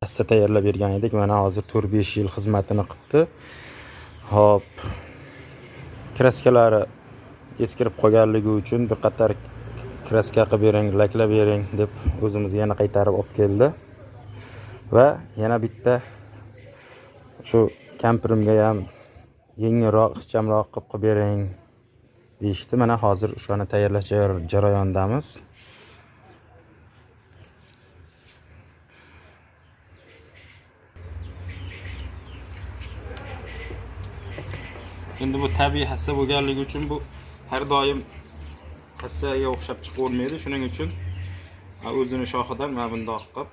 hassa tayyorlab bergan edik. Mana hozir 4-5 yil xizmatini qilibdi. Hop. Kraskalari eskirib qolganligi uchun bir qator kraska qilib bering, laklab bering deb o'zimiz yana qaytarib olib keldi. Va yana bitta shu kampirimga ham yengilroq, ixchamroq qilib bering deyishdi. Mana hozir o'shani tayyorlash jarayonidamiz. Endi bu tabiiy hassa bo'lganligi uchun bu har doim hassaga o'xshab chiqavermaydi. Shuning uchun o'zini shoxidan mana bundoq qilib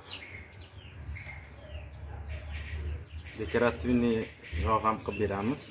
dekorativniy yordam qilib beramiz.